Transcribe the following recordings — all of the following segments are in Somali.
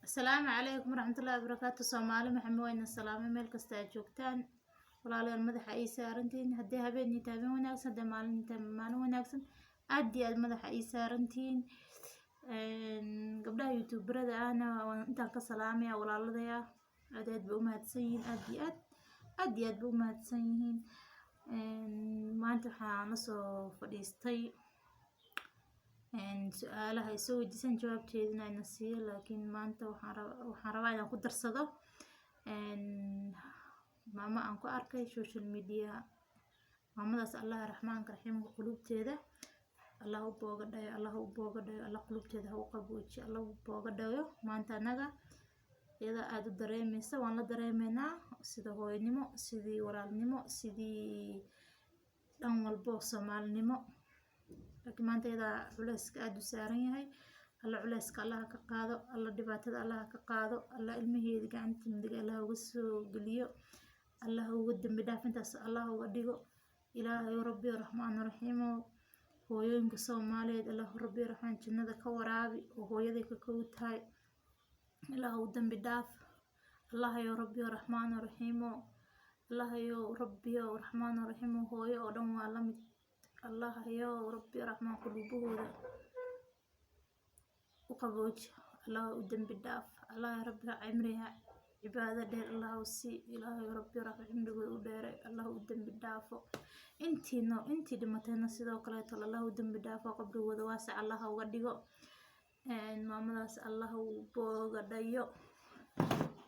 السلام عليكم ورحمة الله وبركاته. Soomaali maxamed wayna salaamay meel kasta aad joogtaan. Walaalayaal madaxa ay saarantiin haddii habeenii taaban wanaagsan haddii maalin taaban maalin wanaagsan aad iyo aad madaxa ay saarantiin. Gabdhaha youtuberada ahna waan intaan ka salaamaya walaaladaya aad buu u mahadsan yihiin aad iyo aad buu u mahadsan yihiin. Maanta waxaan la soo fadhiistay su'aalaha ay soo weydiisan jawaabteedina ayna siiyo laakiin maanta waxaan rabaa inaan ku darsado maama aan ku arkay social media. maamadaas Allah raxmaanka raxiimka qulubteeda Allah u boogadhayo Allah qulubteeda ha u qaboojiyo Allah u boogadhayo. Maanta anaga iyada aad u dareemaysa waan la dareemeynaa sida hooyanimo sidii walaalnimo sidii dhan walbo Soomaalinimo. laakiin maanta iyada culayska aad u saaran yahay alla culayska Allah ka qaado alla dhibaatada Allah ka qaado alla ilmaheeda gacanta midig Allah uga soo geliyo Allah uga dambi dhaaf intaas Allah uga dhigo ilaahay rabbi raxmaan raxiim hooyooyinka Soomaaliyeed Allah rabbi raxmaan jannada ka waraabi oo hooyaday ka kow tahay Allah uga dambi dhaaf Allah ya rabbi raxmaan raxiim Allah ya rabbi raxmaan raxiim hooyo oo dhan waa la mid الله يا ربي رحمة قلوبه وقبوج الله ودم بالداف الله يا ربي عمرها عبادة دير الله وسي إله يا ربي رحمة عمره ودير الله ودم بالداف انتي دمتنا سيدا وقلت الله ودم بالداف وقبره واسع الله وقدقه ما ملاس الله وبوغدايو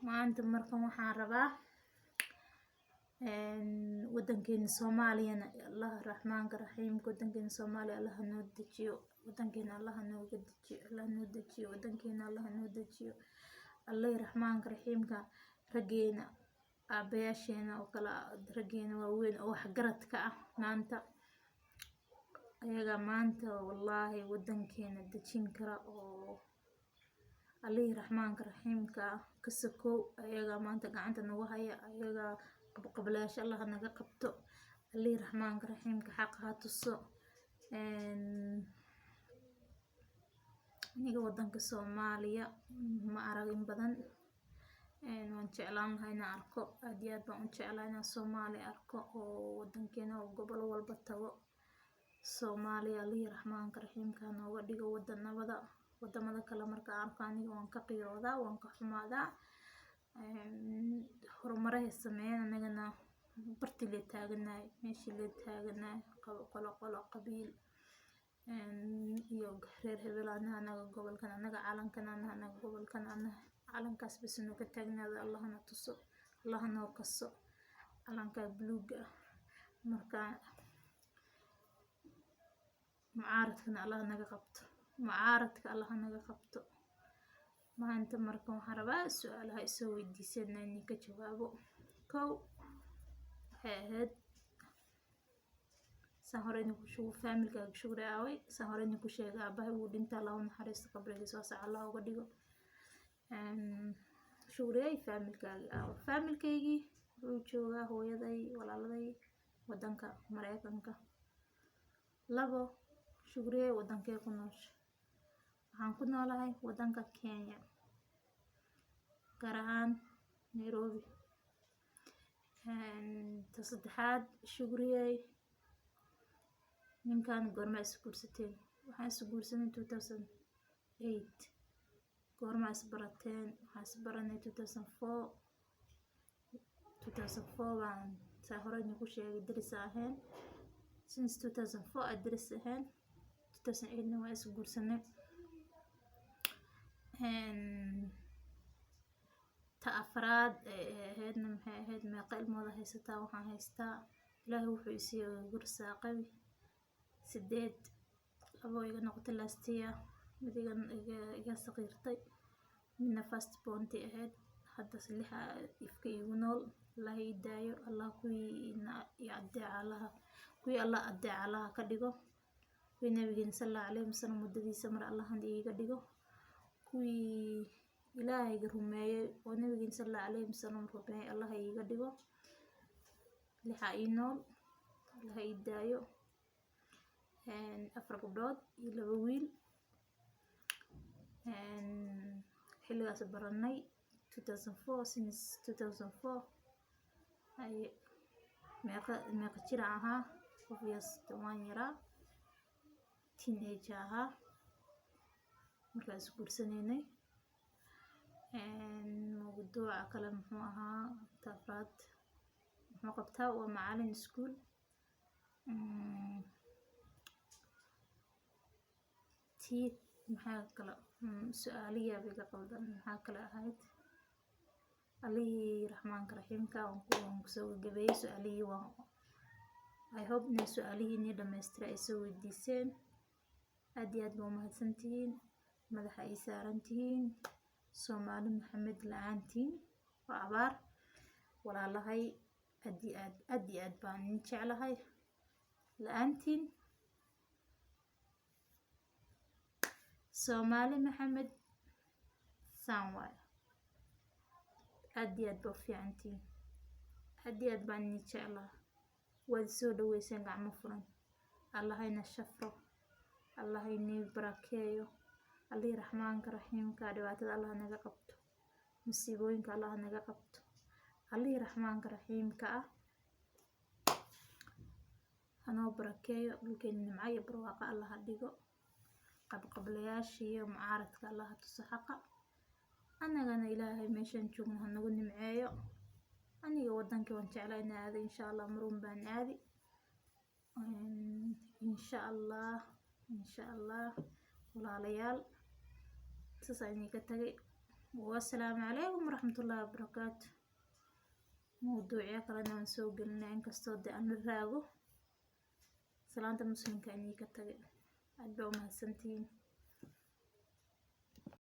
ما أنت مركم وحاربه ودنكين Soomaaliya Allah raxmaanka raxiimka ودنكين Soomaaliya Allah noo dejiyo ودنكين Allah noo dejiyo Allah noo dejiyo ودنكين Allah noo dejiyo Allah raxmaanka raxiimka rageena aabayaasheena oo kala rageena waaweyn oo wax garadka ah maanta ayaga maanta wallahi ودنكينا dejin kara oo Allah raxmaanka raxiimka ka sakow ayaga maanta gacanta nagu haya ayaga قبلاش الله نجا قبته اللي رحمن رحيم كحقها تصو نيجي ودنك الصومالية ما أراجم بدن ونشعلان هاي نعركو أديات ونشعلان الصومالي أركو ودنكنا وقبل والبتو الصومالية اللي رحمن رحيم كان وديجو ودنا ماذا كلام مركا أركاني وانكقيرو ذا وانكحما ذا horumaray sameeyeen anagana barti la taaganaay meeshii la taaganaay qolo qabiil iyo reer hebel anaga gobolkan anaga calankan anaga gobolkan anaga calankaas bas inuu ka taagnaado Allahna tuso Allahna oo kaso calanka buluuga marka mucaaradkana Allah naga qabto maanta marka waxaan rabaa su'aalaha isoo weydiisana inaan ka jawaabo kow ahayd sahorayna ku shugo familka shugreaway sahorayna ku sheega aabahay uu dhinta Allah u naxariisto qabrigiisa waasa Allah uga dhigo shugreey familkaygi uu jooga hooyaday walaaladay wadanka Mareykanka labo shugreey wadankay ku nooshay waxaan ku noolahay wadanka Kenya gaar ahaan Nairobi saddexaad shugriyay ninkan goorma isguursateen waxaan isguursanay 2008 goorma isbarateen waxaan isbaranay 2004 baan saa hore ku sheegay daris ahayn since 2004 daris ahayn 2008 waan isguursanay afraad ahaydna maxay ahayd meeqa ilmooda haysataa waxaan haystaa ilaahay wuxuu i siiyay gursaaqay 8 labo iga noqotay last year mid iga saqiirtay midna first born ahayd hadda 6 ifka igu nool Allah i daayo Allah kuwii adeeca ka dhigo kuwii nabigeena sallallahu alayhi wasallam muddadiisa mar Allah iga dhigo kuwii إلهي قرمي ونبي صلى الله عليه وسلم ربنا الله يقدره لحقينول الله يدايو أفرق براد يلويل xilligaas baranay 2004 since 2004 ay meeqa jir ahaa obviously waan yaraa teenage ahaa markaan isguursanaynay mawduuca kale muxuu ahaa tafaad muxuu qabtaa waa macalin iskuul tii maxaa kale su'aaliya biga qaldan maxaa kale ahayd alihii raxmaanka raxiimka waan kusoo gabeeyay su'aalihii waan I hope in su'aalihii ni dhameystira ay soo weydiiseen aad iyo aad baa mahadsantihiin madaxa ay saarantihiin Soomaali Maxamed la'aantiin waa abaar walaalahay aad iyo aad baan jeclahay la'aantiin Soomaali Maxamed saan waay aad iyo aad baa fiicantiin aad iyo aad baan jeclahay waad soo dhaweyseen gacmo furan Allahayna shafro Allahayna barakeeyo Ali raxmaanka raxiimka dhibaatada Allah naga qabto musiibooyinka Allah naga qabto Ali raxmaanka raxiimka anoo barakeeyo dhulkeena nimco iyo barwaaqo Allah dhigo qabqablayaasha iyo mucaaradka Allah tuso xaqa anagana Ilaahay meeshan joogno ha nagu nimceeyo aniga wadanka waan jeclahay inaan aado insha Allah marun baan aadi insha Allah walaalayaal saasayni ka tagay wassalaamu calaykum waraxmatullaahi wabarakaatuh mawduucyo kalena waan soo gelinay inkastoo aan raago salaanta muslimka inii ka tagay aad baa u mahadsantihiin